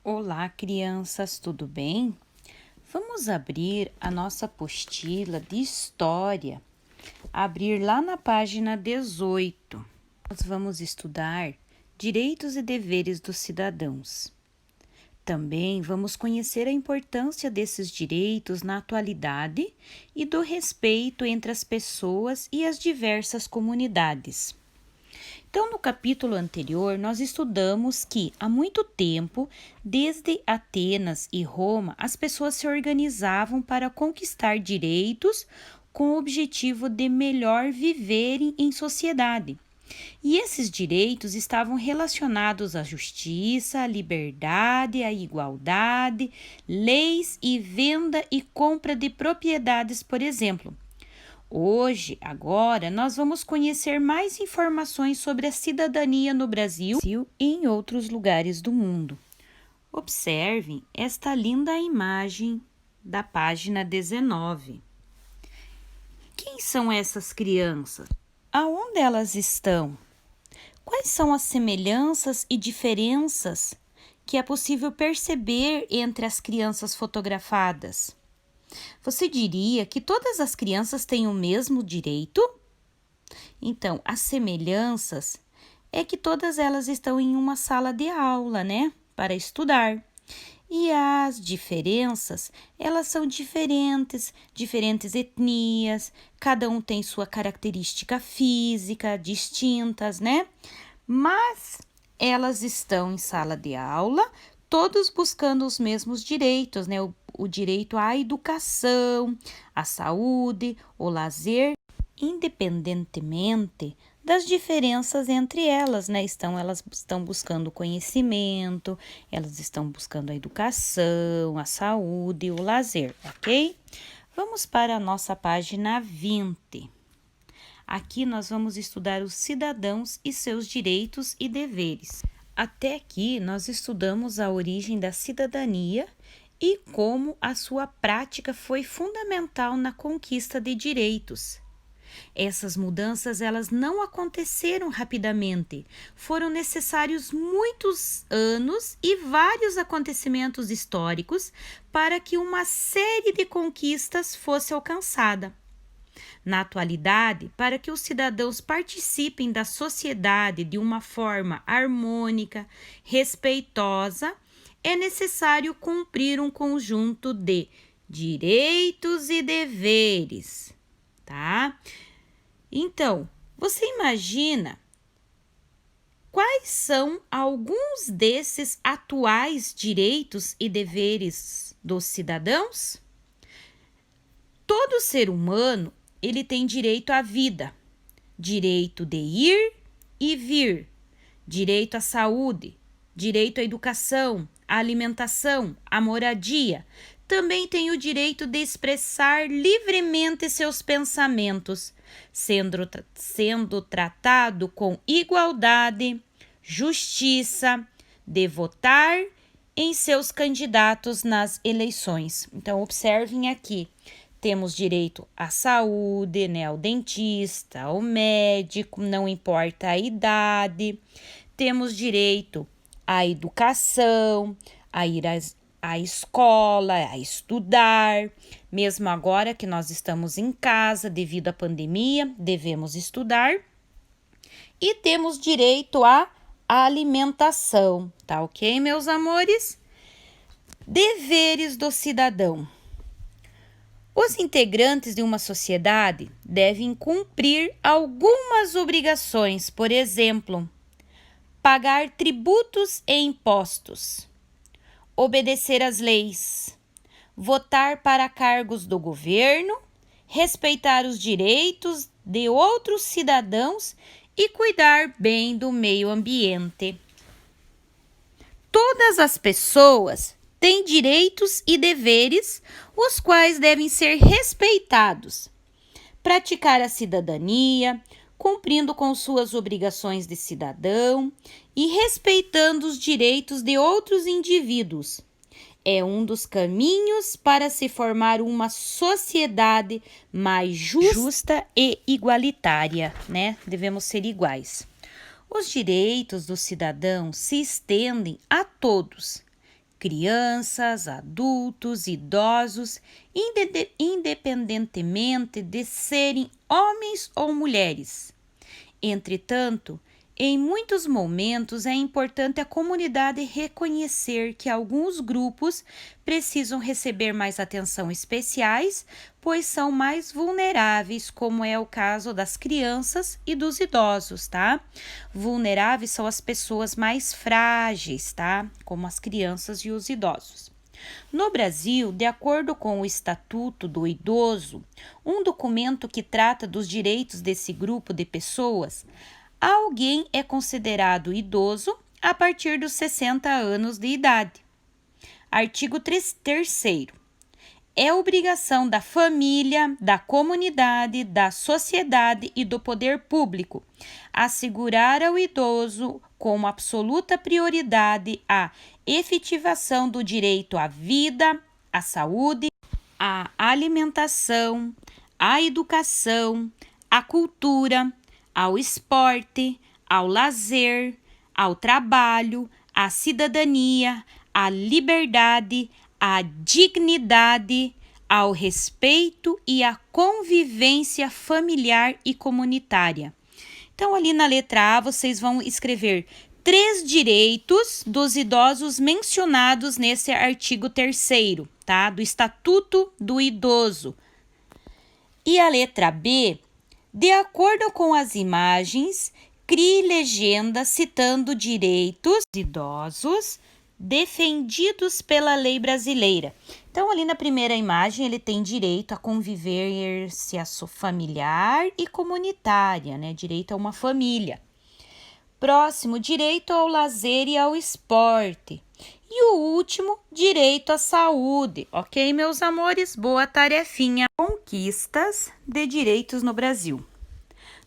Olá, crianças, tudo bem? Vamos abrir a nossa apostila de história. Abrir lá na página 18. Nós vamos estudar direitos e deveres dos cidadãos. Também vamos conhecer a importância desses direitos na atualidade e do respeito entre as pessoas e as diversas comunidades. Então, no capítulo anterior, nós estudamos que há muito tempo, desde Atenas e Roma, as pessoas se organizavam para conquistar direitos com o objetivo de melhor viverem em sociedade. E esses direitos estavam relacionados à justiça, à liberdade, à igualdade, leis e venda e compra de propriedades, por exemplo. Hoje, agora, nós vamos conhecer mais informações sobre a cidadania no Brasil e em outros lugares do mundo. Observem esta linda imagem da página 19. Quem são essas crianças? Aonde elas estão? Quais são as semelhanças e diferenças que é possível perceber entre as crianças fotografadas? Você diria que todas as crianças têm o mesmo direito? Então, as semelhanças é que todas elas estão em uma sala de aula, né? Para estudar. E as diferenças, elas são diferentes etnias, cada um tem sua característica física, distintas, né? Mas elas estão em sala de aula, todos buscando os mesmos direitos, né? O direito à educação, à saúde, ao lazer, independentemente das diferenças entre elas, né? Elas estão buscando conhecimento, elas estão buscando a educação, a saúde, o lazer, ok? Vamos para a nossa página 20. Aqui nós vamos estudar os cidadãos e seus direitos e deveres. Até aqui nós estudamos a origem da cidadania e como a sua prática foi fundamental na conquista de direitos. Essas mudanças elas não aconteceram rapidamente, foram necessários muitos anos e vários acontecimentos históricos para que uma série de conquistas fosse alcançada. Na atualidade, para que os cidadãos participem da sociedade de uma forma harmônica, respeitosa, é necessário cumprir um conjunto de direitos e deveres, tá? Então, você imagina quais são alguns desses atuais direitos e deveres dos cidadãos? Todo ser humano, ele tem direito à vida, direito de ir e vir, direito à saúde, direito à educação, à alimentação, à moradia. Também tem o direito de expressar livremente seus pensamentos, sendo tratado com igualdade, justiça, de votar em seus candidatos nas eleições. Então, observem aqui. Temos direito à saúde, né, ao dentista, ao médico, não importa a idade. Temos direito à educação, a ir à escola, a estudar. Mesmo agora que nós estamos em casa devido à pandemia, devemos estudar. E temos direito à alimentação, tá ok, meus amores? Deveres do cidadão. Os integrantes de uma sociedade devem cumprir algumas obrigações, por exemplo, pagar tributos e impostos, obedecer às leis, votar para cargos do governo, respeitar os direitos de outros cidadãos e cuidar bem do meio ambiente. Todas as pessoas têm direitos e deveres, os quais devem ser respeitados. Praticar a cidadania, cumprindo com suas obrigações de cidadão e respeitando os direitos de outros indivíduos. É um dos caminhos para se formar uma sociedade mais justa e igualitária, né? Devemos ser iguais. Os direitos do cidadão se estendem a todos. crianças, adultos, idosos, independentemente de serem homens ou mulheres. Entretanto, em muitos momentos é importante a comunidade reconhecer que alguns grupos precisam receber mais atenção especiais, pois são mais vulneráveis, como é o caso das crianças e dos idosos, tá? Vulneráveis são as pessoas mais frágeis, tá? Como as crianças e os idosos. No Brasil, de acordo com o Estatuto do Idoso, um documento que trata dos direitos desse grupo de pessoas, alguém é considerado idoso a partir dos 60 anos de idade. Artigo 3º. É obrigação da família, da comunidade, da sociedade e do poder público assegurar ao idoso como absoluta prioridade a efetivação do direito à vida, à saúde, à alimentação, à educação, à cultura, ao esporte, ao lazer, ao trabalho, à cidadania, à liberdade, à dignidade, ao respeito e à convivência familiar e comunitária. Então, ali na letra A, vocês vão escrever 3 direitos dos idosos mencionados nesse artigo 3º, tá? Do Estatuto do Idoso. E a letra B, de acordo com as imagens, crie legenda citando direitos idosos defendidos pela lei brasileira. Então, ali na primeira imagem, ele tem direito a convivência familiar e comunitária, né? Direito a uma família. Próximo, direito ao lazer e ao esporte. E o último, direito à saúde. Ok, meus amores? Boa tarefinha. Conquistas de direitos no Brasil.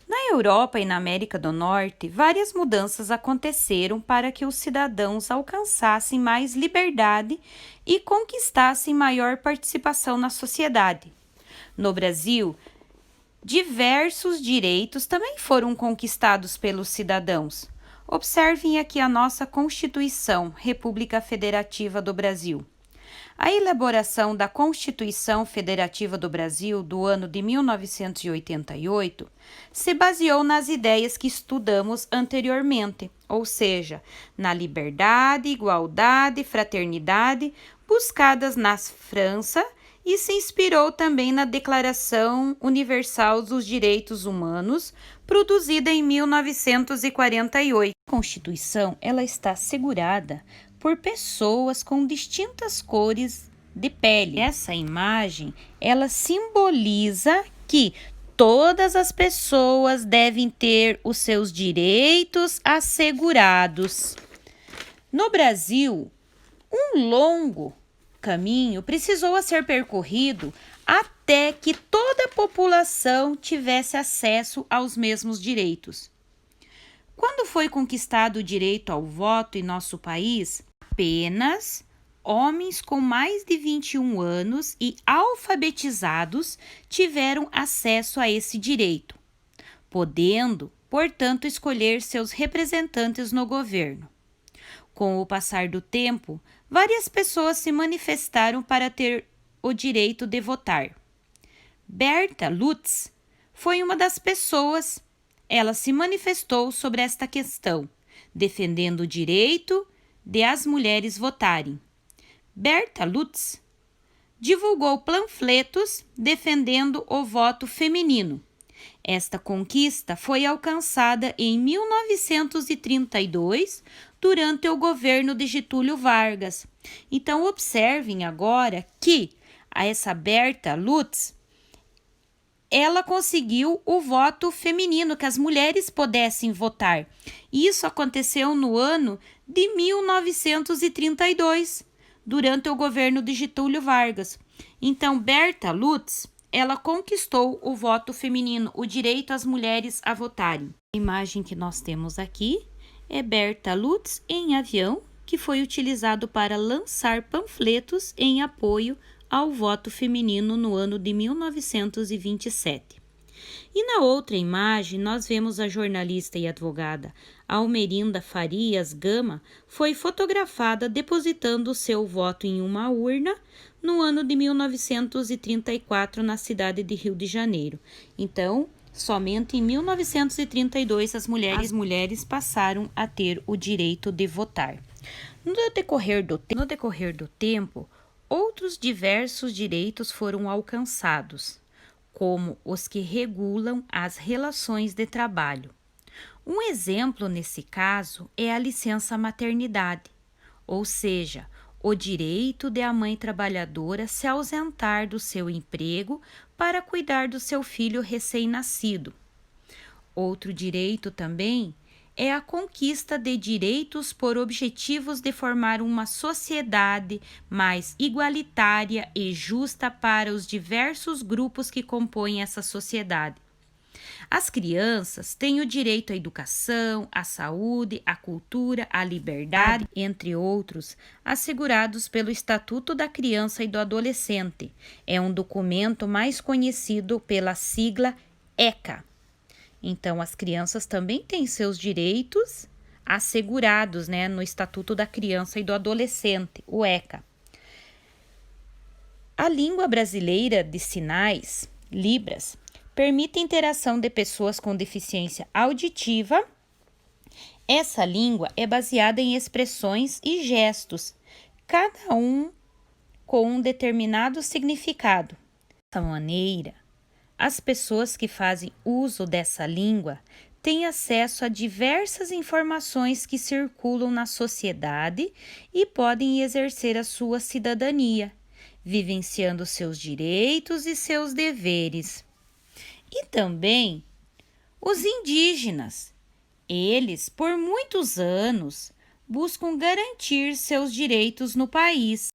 Na Europa e na América do Norte, várias mudanças aconteceram para que os cidadãos alcançassem mais liberdade e conquistassem maior participação na sociedade. No Brasil, diversos direitos também foram conquistados pelos cidadãos. Observem aqui a nossa Constituição, República Federativa do Brasil. A elaboração da Constituição Federativa do Brasil do ano de 1988 se baseou nas ideias que estudamos anteriormente, ou seja, na liberdade, igualdade, fraternidade buscadas na França e se inspirou também na Declaração Universal dos Direitos Humanos, produzida em 1948. A Constituição, ela está assegurada por pessoas com distintas cores de pele. Essa imagem, ela simboliza que todas as pessoas devem ter os seus direitos assegurados. No Brasil, um longo caminho precisou ser percorrido até que toda a população tivesse acesso aos mesmos direitos. Quando foi conquistado o direito ao voto em nosso país, apenas homens com mais de 21 anos e alfabetizados tiveram acesso a esse direito, podendo, portanto, escolher seus representantes no governo. Com o passar do tempo, várias pessoas se manifestaram para ter o direito de votar. Berta Lutz foi uma das pessoas. Ela se manifestou sobre esta questão, defendendo o direito de as mulheres votarem. Berta Lutz divulgou panfletos defendendo o voto feminino. Esta conquista foi alcançada em 1932, durante o governo de Getúlio Vargas. Então, observem agora que essa Berta Lutz, ela conseguiu o voto feminino, que as mulheres pudessem votar. Isso aconteceu no ano de 1932, durante o governo de Getúlio Vargas. Então, Berta Lutz, ela conquistou o voto feminino, o direito às mulheres a votarem. A imagem que nós temos aqui é Berta Lutz em avião, que foi utilizado para lançar panfletos em apoio ao voto feminino no ano de 1927. E na outra imagem, nós vemos a jornalista e advogada Almerinda Farias Gama, foi fotografada depositando seu voto em uma urna no ano de 1934 na cidade de Rio de Janeiro. Então, somente em 1932 as mulheres passaram a ter o direito de votar. No decorrer do tempo, outros diversos direitos foram alcançados, como os que regulam as relações de trabalho. Um exemplo nesse caso é a licença maternidade, ou seja, o direito de a mãe trabalhadora se ausentar do seu emprego para cuidar do seu filho recém-nascido. Outro direito também é a conquista de direitos por objetivos de formar uma sociedade mais igualitária e justa para os diversos grupos que compõem essa sociedade. As crianças têm o direito à educação, à saúde, à cultura, à liberdade, entre outros, assegurados pelo Estatuto da Criança e do Adolescente. É um documento mais conhecido pela sigla ECA. Então, as crianças também têm seus direitos assegurados, no Estatuto da Criança e do Adolescente, o ECA. A língua brasileira de sinais, Libras, permite a interação de pessoas com deficiência auditiva. Essa língua é baseada em expressões e gestos, cada um com um determinado significado. Dessa maneira, as pessoas que fazem uso dessa língua têm acesso a diversas informações que circulam na sociedade e podem exercer a sua cidadania, vivenciando seus direitos e seus deveres. E também os indígenas. Eles, por muitos anos, buscam garantir seus direitos no país.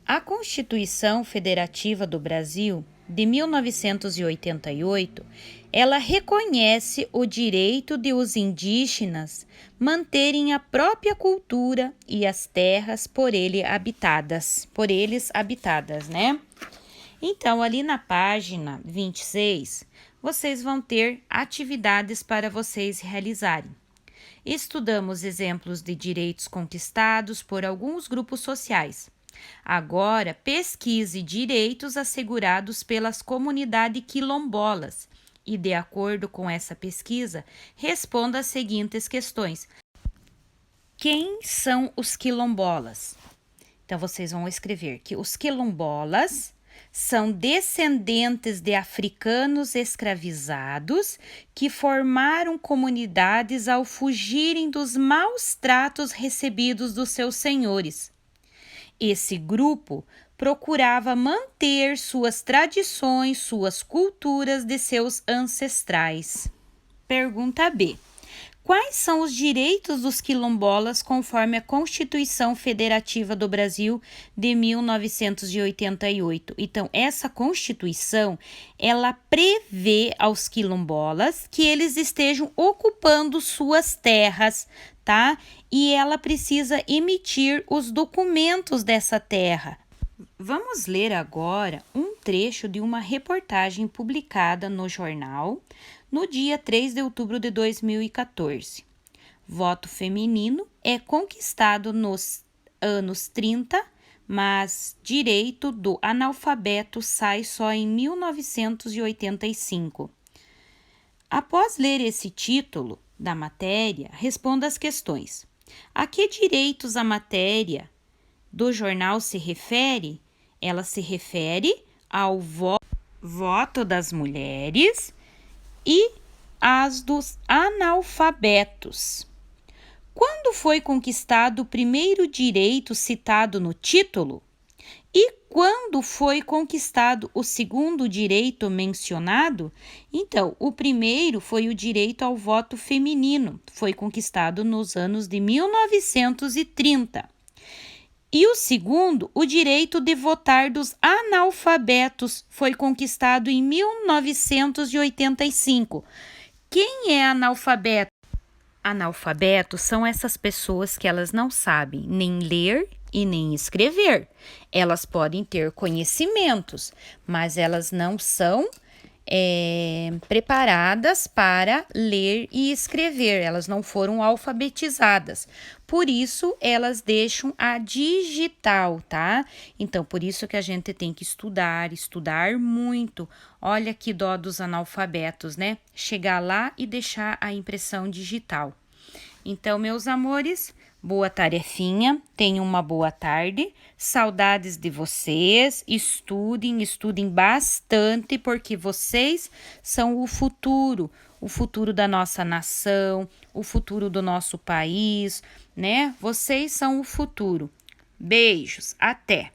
A Constituição Federativa do Brasil, de 1988, ela reconhece o direito de os indígenas manterem a própria cultura e as terras por eles habitadas, Então, ali na página 26, vocês vão ter atividades para vocês realizarem. Estudamos exemplos de direitos conquistados por alguns grupos sociais. Agora, pesquise direitos assegurados pelas comunidades quilombolas e, de acordo com essa pesquisa, responda as seguintes questões. Quem são os quilombolas? Então, vocês vão escrever que os quilombolas são descendentes de africanos escravizados que formaram comunidades ao fugirem dos maus tratos recebidos dos seus senhores. Esse grupo procurava manter suas tradições, suas culturas de seus ancestrais. Pergunta B. Quais são os direitos dos quilombolas conforme a Constituição Federativa do Brasil de 1988? Então, essa Constituição, ela prevê aos quilombolas que eles estejam ocupando suas terras, tá? E ela precisa emitir os documentos dessa terra. Vamos ler agora um trecho de uma reportagem publicada no jornal no dia 3 de outubro de 2014. Voto feminino é conquistado nos anos 30, mas direito do analfabeto sai só em 1985. Após ler esse título da matéria, responda as questões. A que direitos a matéria do jornal se refere? Ela se refere ao voto das mulheres e as dos analfabetos. Quando foi conquistado o primeiro direito citado no título? E quando foi conquistado o segundo direito mencionado? Então, o primeiro foi o direito ao voto feminino, foi conquistado nos anos de 1930. E o segundo, o direito de votar dos analfabetos, foi conquistado em 1985. Quem é analfabeto? Analfabetos são essas pessoas que elas não sabem nem ler e nem escrever. Elas podem ter conhecimentos, mas elas não são preparadas para ler e escrever, elas não foram alfabetizadas. Por isso, elas deixam a digital, tá? Então, por isso que a gente tem que estudar muito. Olha que dó dos analfabetos, né? Chegar lá e deixar a impressão digital. Então, meus amores, boa tarefinha, tenham uma boa tarde, saudades de vocês, estudem bastante, porque vocês são o futuro da nossa nação, o futuro do nosso país, né? Vocês são o futuro. Beijos, até!